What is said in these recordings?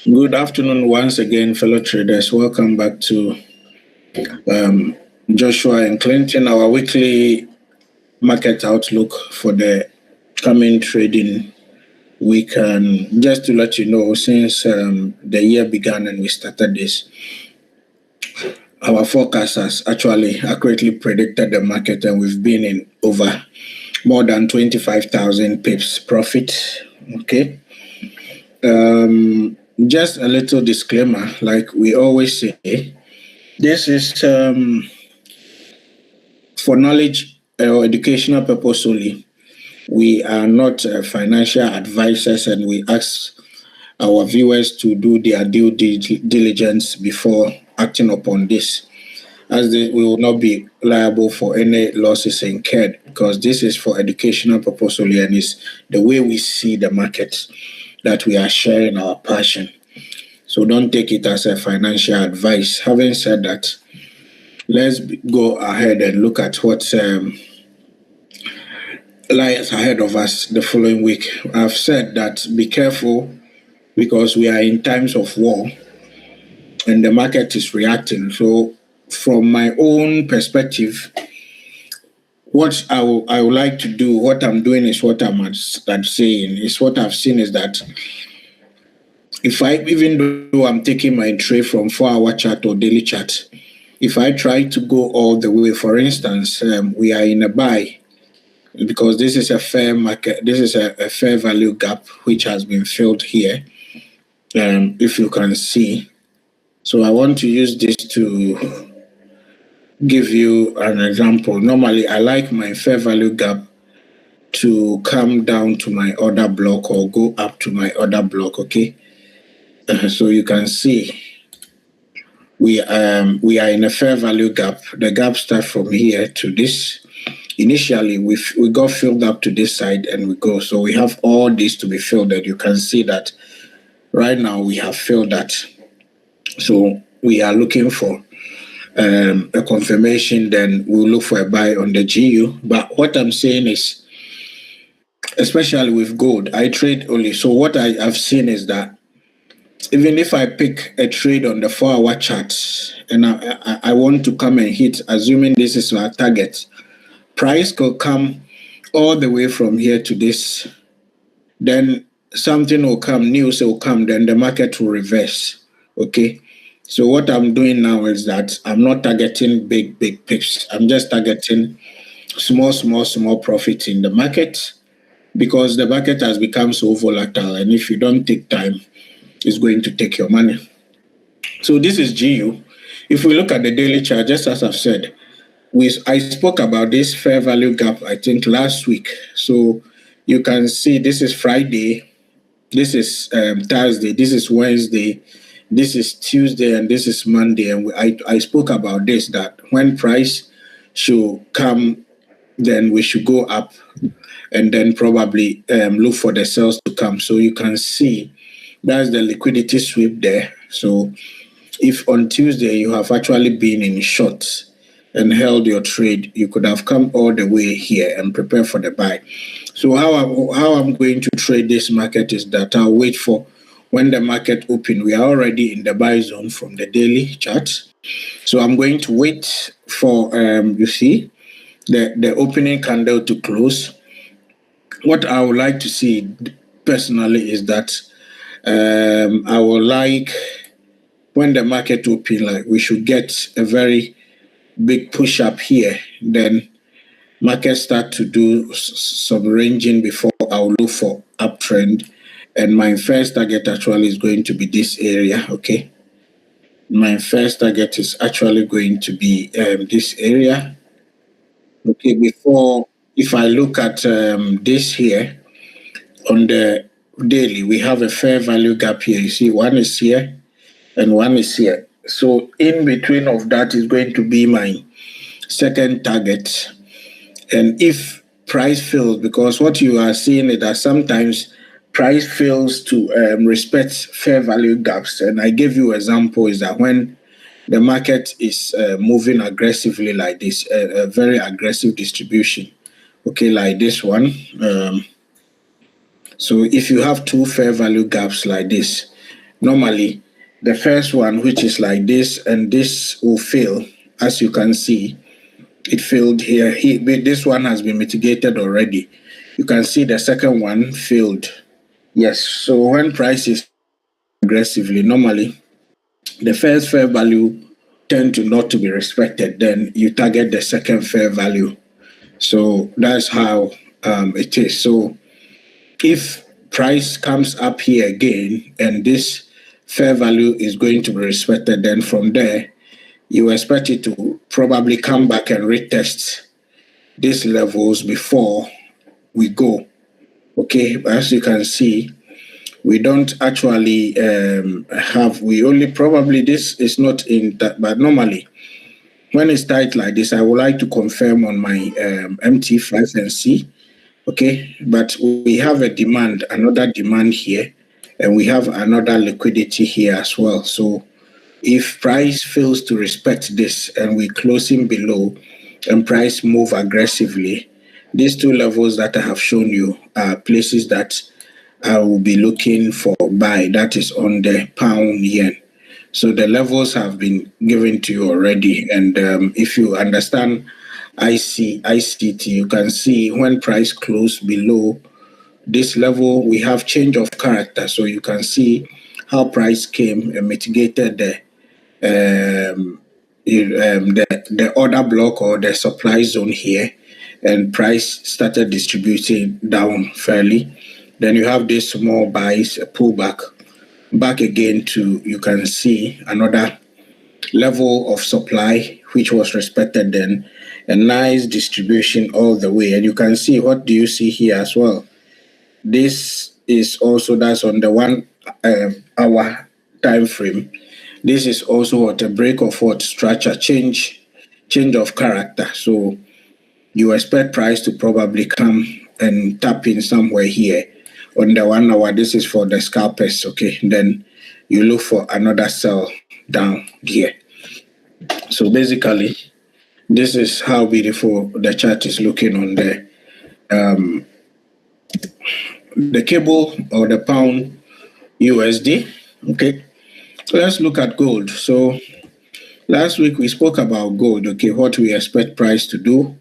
Good afternoon once again, fellow traders. Welcome back to Joshua and Clinton, our weekly market outlook for the coming trading week. And just to let you know, since the year began and we started this, our forecast has actually accurately predicted the market, and we've been in over more than 25,000 pips profit. Okay. Just a little disclaimer, like we always say, this is for knowledge or educational purpose only. We are not financial advisors, and we ask our viewers to do their due diligence before acting upon this, as we will not be liable for any losses incurred, because this is for educational purpose only, and it's the way we see the market that we are sharing our passion. So don't take it as a financial advice. Having said that, let's go ahead and look at what lies ahead of us the following week. I've said that be careful, because we are in times of war and the market is reacting. So from my own perspective, what I would like to do, what I'm doing is what I'm saying, is what I've seen is that even though I'm taking my trade from 4-hour chart or daily chart, if I try to go all the way, for instance, we are in a buy, because this is a fair market, this is a fair value gap which has been filled here, if you can see. So I want to use this to give you an example. Normally, I like my fair value gap to come down to my order block or go up to my order block, okay? So you can see we are in a fair value gap. The gap starts from here to this. Initially, we got filled up to this side and we go. So we have all this to be filled, and you can see that right now we have filled that. So we are looking for a confirmation, then we'll look for a buy on the GU. But what I'm saying is, especially with gold, I trade only. So what I've seen is that even if I pick a trade on the 4-hour chart and I want to come and hit, assuming this is our target, price could come all the way from here to this. Then something will come, news will come, then the market will reverse. Okay. So what I'm doing now is that I'm not targeting big pips. I'm just targeting small profit in the market, because the market has become so volatile, and if you don't take time, it's going to take your money. So this is GU. If we look at the daily chart, just as I've said, I spoke about this fair value gap, I think, last week. So you can see this is Friday, this is Thursday, this is Wednesday, this is Tuesday, and this is Monday. And I spoke about this, that when price should come, then we should go up, and then probably look for the sales to come. So you can see that's the liquidity sweep there. So if on Tuesday you have actually been in short and held your trade, you could have come all the way here and prepare for the buy. So how I'm going to trade this market is that I'll wait for when the market open. We are already in the buy zone from the daily chart. So I'm going to wait for, you see, the opening candle to close. What I would like to see personally is that I would like, when the market open, like we should get a very big push up here, then market start to do some ranging before I'll look for uptrend. And my first target actually is going to be this area, okay? My first target is actually going to be this area. Okay, before, if I look at this here, on the daily, we have a fair value gap here. You see, one is here and one is here. So in between of that is going to be my second target. And if price fails, because what you are seeing is that sometimes price fails to respect fair value gaps. And I gave you an example is that when the market is moving aggressively like this, a very aggressive distribution, okay, like this one. So if you have two fair value gaps like this, normally the first one, which is like this, and this will fail. As you can see, it failed here. This one has been mitigated already. You can see the second one failed. Yes, so when price is aggressively, normally the first fair value tend to not to be respected. Then you target the second fair value. So that's how it is. So if price comes up here again and this fair value is going to be respected, then from there you expect it to probably come back and retest these levels before we go. Okay, as you can see, we don't actually we only probably, this is not in that, but normally when it's tight like this, I would like to confirm on my MT5 and C. Okay, but we have a demand, another demand here, and we have another liquidity here as well. So if price fails to respect this and we close in below and price move aggressively, these two levels that I have shown you are places that I will be looking for buy. That is on the pound yen. So the levels have been given to you already. And if you understand ICT, you can see when price closed below this level, we have change of character. So you can see how price came and mitigated the order block or the supply zone here, and price started distributing down fairly. Then you have this small buys, a pullback, back again to, you can see another level of supply which was respected, then a nice distribution all the way. And you can see, what do you see here as well? This is also, that's on the 1 hour time frame. This is also what a break of what structure, change of character. So you expect price to probably come and tap in somewhere here on the 1 hour. This is for the scalpers. Okay, then you look for another sell down here. So basically, this is how beautiful the chart is looking on the cable or the pound USD. Okay, so let's look at gold. So last week we spoke about gold. Okay, what we expect price to do,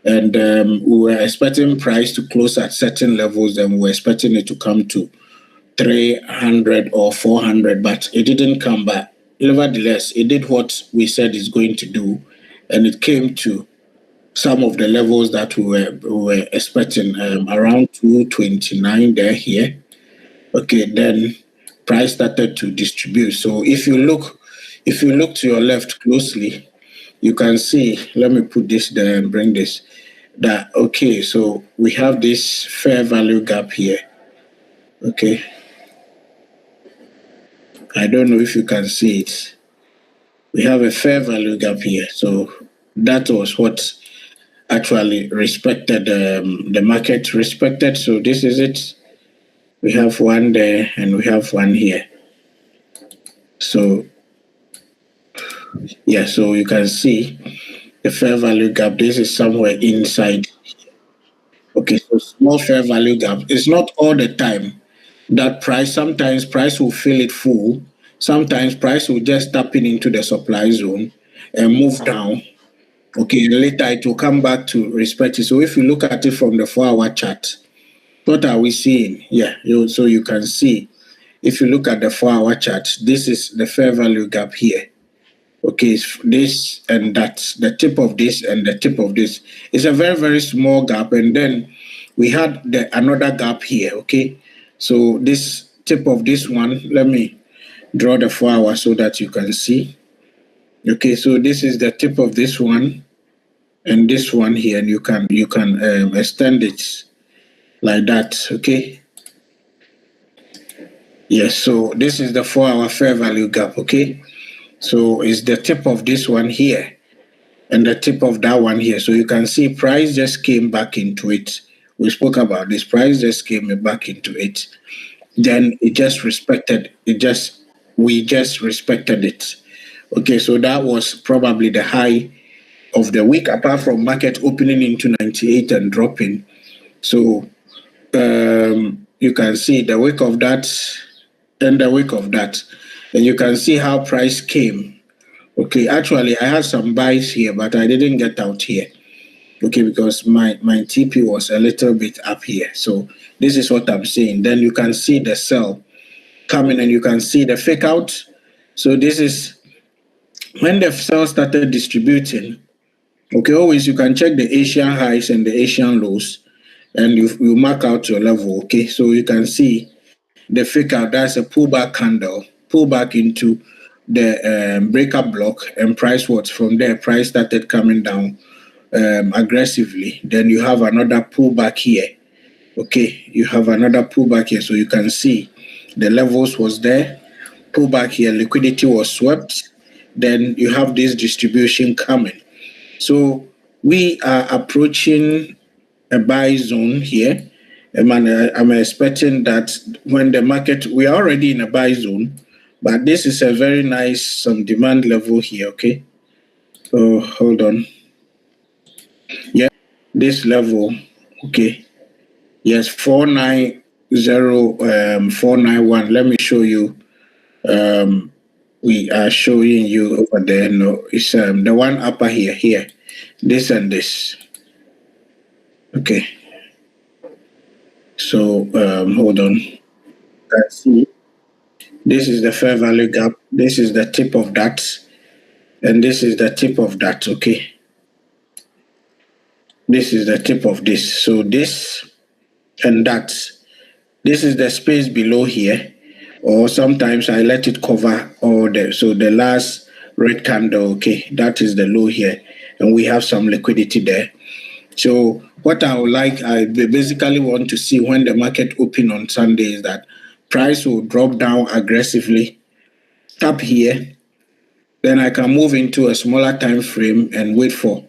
and we were expecting price to close at certain levels, and we were expecting it to come to 300 or 400, but it didn't come back. Nevertheless, it did what we said it's going to do, and it came to some of the levels that we were expecting, around 229 there here. Okay, then price started to distribute. So if you look to your left closely, you can see, let me put this there and bring this, that, okay, so we have this fair value gap here. Okay, I don't know if you can see it. We have a fair value gap here. So that was what actually respected, the market respected. So this is it. We have one there and we have one here. So yeah, so you can see the fair value gap. This is somewhere inside. Okay, so small fair value gap. It's not all the time that price. Sometimes price will fill it full. Sometimes price will just tap in into the supply zone and move down. Okay, later it will come back to respect it. So if you look at it from the 4-hour chart, what are we seeing? Yeah, so you can see, if you look at the 4-hour chart, this is the fair value gap here. Okay, this and that, the tip of this and the tip of this. It's a very, very small gap. And then we had another gap here, okay? So this tip of this one, let me draw the 4-hour so that you can see. Okay, so this is the tip of this one and this one here, and you can extend it like that, okay? Yes, so this is the 4-hour fair value gap, okay? So it's the tip of this one here and the tip of that one here. So you can see price just came back into it. We spoke about this. Price just came back into it. Then it just respected, we just respected it. Okay, so that was probably the high of the week, apart from market opening into 98 and dropping. So you can see the week of that, in the wake of that. And you can see how price came. Okay, actually, I had some buys here, but I didn't get out here. Okay, because my TP was a little bit up here. So this is what I'm saying. Then you can see the sell coming and you can see the fake out. So this is when the sell started distributing. Okay, always you can check the Asian highs and the Asian lows and you mark out your level. Okay, so you can see the fake out, that's a pullback candle, pull back into the breakup block, and price what from there, price started coming down aggressively. Then you have another pullback here. Okay, you have another pullback here, so you can see the levels was there, pullback here, liquidity was swept. Then you have this distribution coming. So we are approaching a buy zone here. I'm expecting that when the market, we are already in a buy zone, but this is a very nice demand level here. Okay, so hold on. Yeah, this level. Okay, yes, 490 491. Let me show you. We are showing you over there. No, it's the one upper here, this and this. Okay. So hold on. Let's see. This is the fair value gap. This is the tip of that. And this is the tip of that. Okay. This is the tip of this. So this and that. This is the space below here. Or sometimes I let it cover all the. So the last red candle. Okay. That is the low here. And we have some liquidity there. So what I would like, I basically want to see when the market open on Sunday is that price will drop down aggressively, tap here, then I can move into a smaller time frame and wait for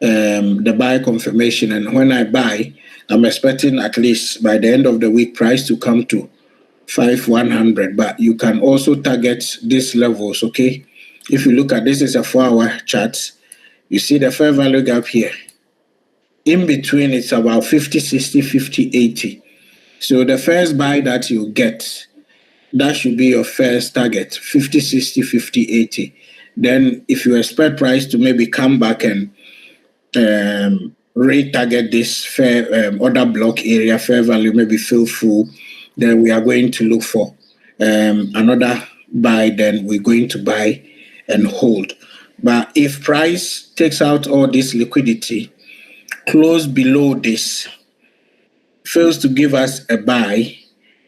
the buy confirmation. And when I buy, I'm expecting at least by the end of the week price to come to 5,100. But you can also target these levels, okay? If you look at this is a 4-hour chart, you see the fair value gap here. In between, it's about 50, 60, 50, 80. So the first buy that you get, that should be your first target, 50, 60, 50, 80. Then if you expect price to maybe come back and retarget this fair order block area, fair value, maybe fill full, then we are going to look for another buy, then we're going to buy and hold. But if price takes out all this liquidity, close below this, fails to give us a buy,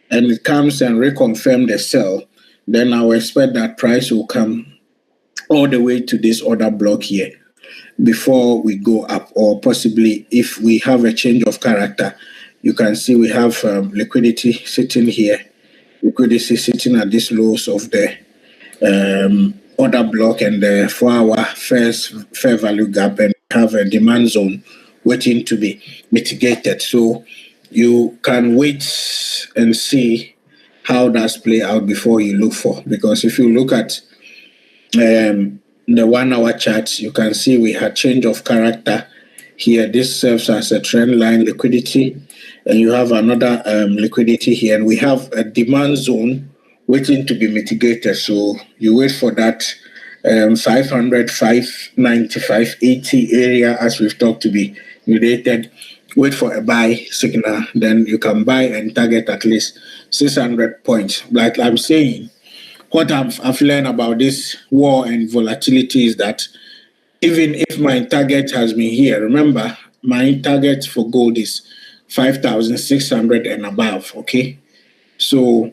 and it comes and reconfirm the sell, then I will expect that price will come all the way to this order block here before we go up, or possibly if we have a change of character. You can see we have liquidity sitting here, liquidity sitting at this lows of the order block and the 4-hour first fair value gap, and have a demand zone waiting to be mitigated. So you can wait and see how that's play out before you look for, because if you look at the 1-hour chart, you can see we had change of character here. This serves as a trend line liquidity, and you have another liquidity here, and we have a demand zone waiting to be mitigated. So you wait for that 500, 595, 80 area, as we've talked, to be related. Wait for a buy signal, then you can buy and target at least 600 points. Like I'm saying, what I've learned about this war and volatility is that even if my target has been here, remember my target for gold is 5,600 and above, okay? So,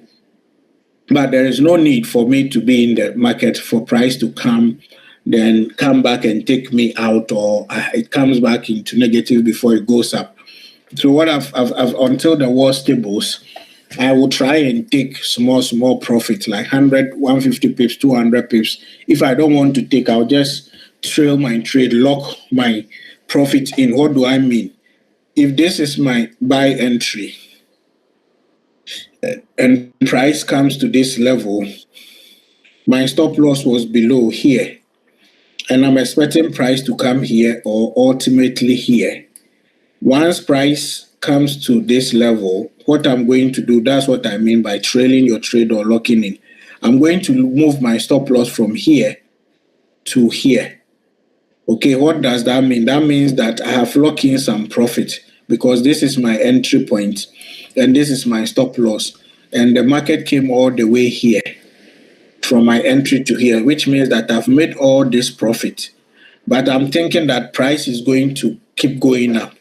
but there is no need for me to be in the market for price to come, then come back and take me out, or it comes back into negative before it goes up. So what I've until the war stables, I will try and take small profit, like 100, 150 pips, 200 pips. If I don't want to take, I'll just trail my trade, lock my profit in. What do I mean? If this is my buy entry and price comes to this level, my stop loss was below here, and I'm expecting price to come here or ultimately here. Once price comes to this level, what I'm going to do, that's what I mean by trailing your trade or locking in. I'm going to move my stop loss from here to here. Okay, what does that mean? That means that I have locked in some profit because this is my entry point and this is my stop loss. And the market came all the way here from my entry to here, which means that I've made all this profit. But I'm thinking that price is going to keep going up.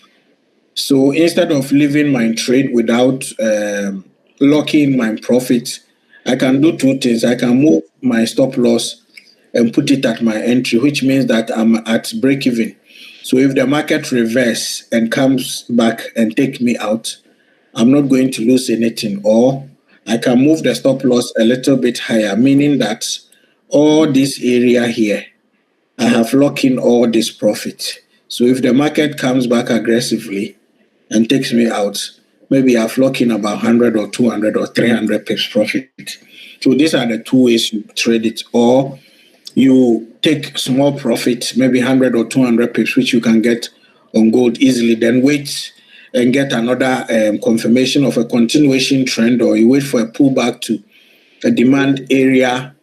So instead of leaving my trade without locking my profit, I can do two things. I can move my stop loss and put it at my entry, which means that I'm at break even. So if the market reverse and comes back and take me out, I'm not going to lose anything. Or I can move the stop loss a little bit higher, meaning that all this area here, I have locked in all this profit. So if the market comes back aggressively and takes me out, maybe I've locked in about 100 or 200 or 300 pips profit. So these are the two ways you trade it. Or you take small profit, maybe 100 or 200 pips, which you can get on gold easily, then wait and get another confirmation of a continuation trend, or you wait for a pullback to a demand area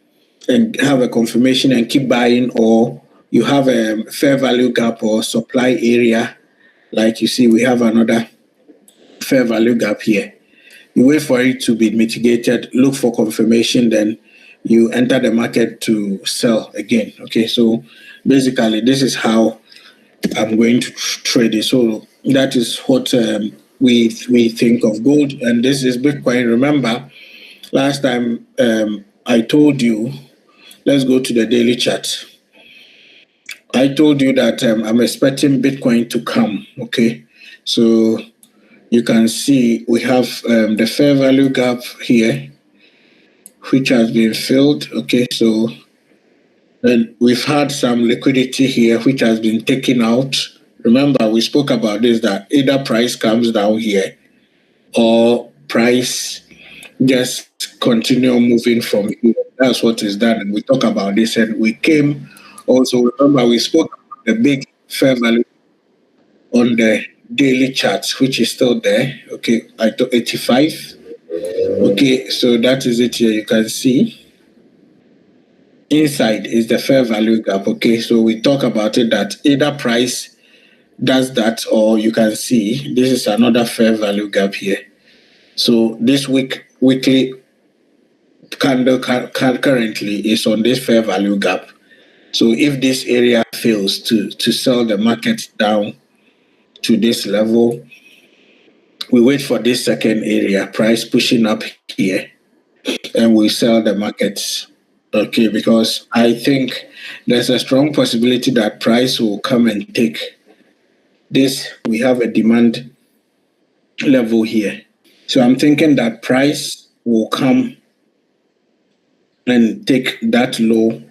and have a confirmation and keep buying, or you have a fair value gap or supply area. Like you see, we have another fair value gap here. You wait for it to be mitigated, look for confirmation, then you enter the market to sell again. Okay, so basically this is how I'm going to trade it. So that is what we think of gold, and this is Bitcoin. Remember, last time I told you, let's go to the daily chart. I told you that I'm expecting Bitcoin to come. Okay, so you can see we have the fair value gap here, which has been filled. Okay, so then we've had some liquidity here, which has been taken out. Remember, we spoke about this, that either price comes down here or price just continue moving from here. That's what is done. And we talk about this, and we came also, remember, we spoke about the big fair value on the daily charts, which is still there. Okay, I took 85. Okay, so that is it here. You can see inside is the fair value gap. Okay, so we talk about it that either price does that, or you can see this is another fair value gap here. So this weekly candle currently is on this fair value gap. So if this area fails to sell the market down to this level, we wait for this second area, price pushing up here, and we sell the markets. Okay, because I think there's a strong possibility that price will come and take this. We have a demand level here. So I'm thinking that price will come and take that low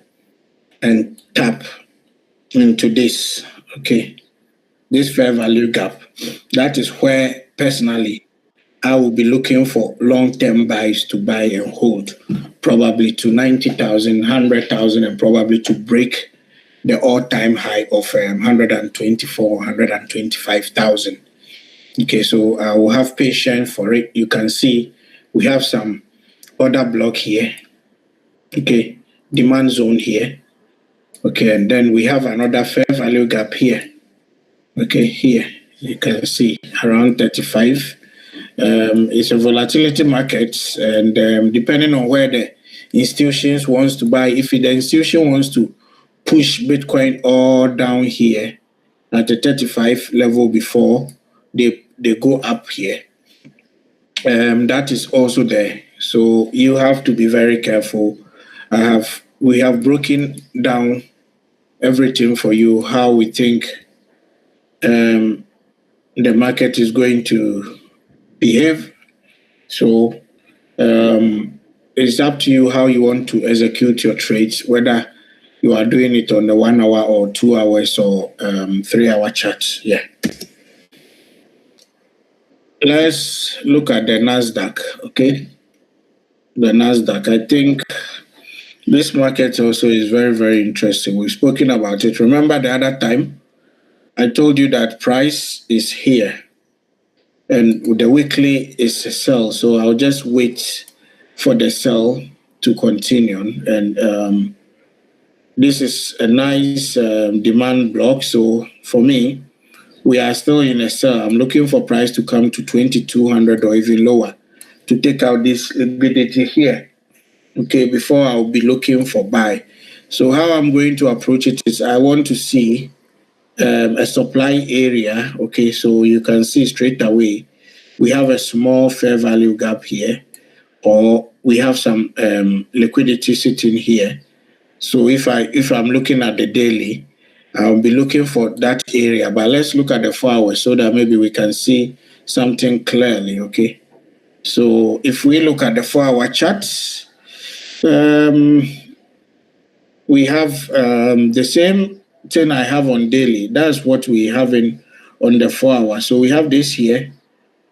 and tap into this. Okay, this fair value gap. That is where personally I will be looking for long-term buys to buy and hold, probably to 90,000, 100,000, and probably to break the all-time high of 124, 125,000. Okay, so I will have patience for it. You can see we have some order block here. Okay, demand zone here. Okay, and then we have another fair value gap here. Okay, here you can see around 35. It's a volatility market, and depending on where the institutions wants to buy, if the institution wants to push Bitcoin all down here at the 35 level before they go up here, that is also there. So you have to be very careful. We have broken down everything for you, how we think the market is going to behave. So it's up to you how you want to execute your trades, whether you are doing it on the 1 hour or 2 hours or 3 hour chart. Yeah. Let's look at the NASDAQ. Okay. The NASDAQ. I think this market also is very, very interesting. We've spoken about it. Remember the other time I told you that price is here. and the weekly is a sell. So I'll just wait for the sell to continue. And this is a nice demand block. So for me, we are still in a sell. I'm looking for price to come to 2,200 or even lower to take out this liquidity here. Okay, before I'll be looking for buy. So how I'm going to approach it is I want to see a supply area. Okay, so you can see straight away we have a small fair value gap here, or we have some liquidity sitting here. So if I'm looking at the daily, I'll be looking for that area. But let's look at the 4 hours so that maybe we can see something clearly. Okay, so if we look at the 4-hour charts, we have the same thing I have on daily. That's what we have on the 4 hour. So we have this here.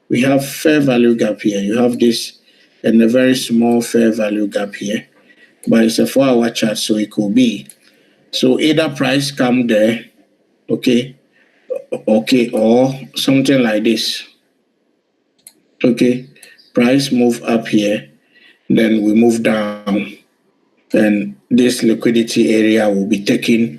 We have fair value gap here. You have this and a very small fair value gap here. But it's a 4-hour chart, so it could be. So either price come there, okay, or something like this. Okay, price move up here, then we move down, and this liquidity area will be taken.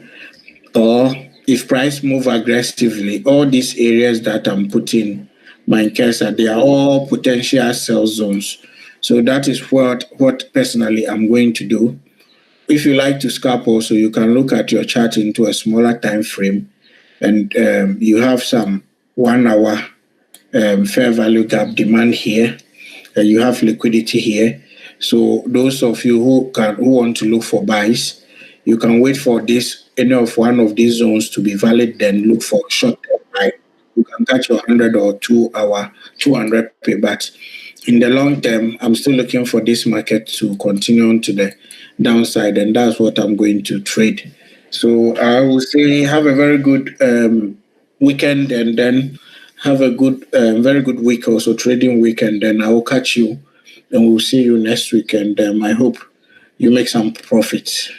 Or if price move aggressively, all these areas that I'm putting my cursor, they are all potential sell zones. So that is what personally I'm going to do. If you like to scalp also, you can look at your chart into a smaller time frame, and you have some 1 hour fair value gap demand here, and you have liquidity here. So those of you who want to look for buys, you can wait for any of one of these zones to be valid, then look for short-term buy. You can catch your 100 or 2 hour 200 pay. But in the long term, I'm still looking for this market to continue on to the downside, and that's what I'm going to trade. So I will say have a very good weekend, and then have a good, very good week also, trading weekend. Then I will catch you, and we'll see you next week. And I hope you make some profits.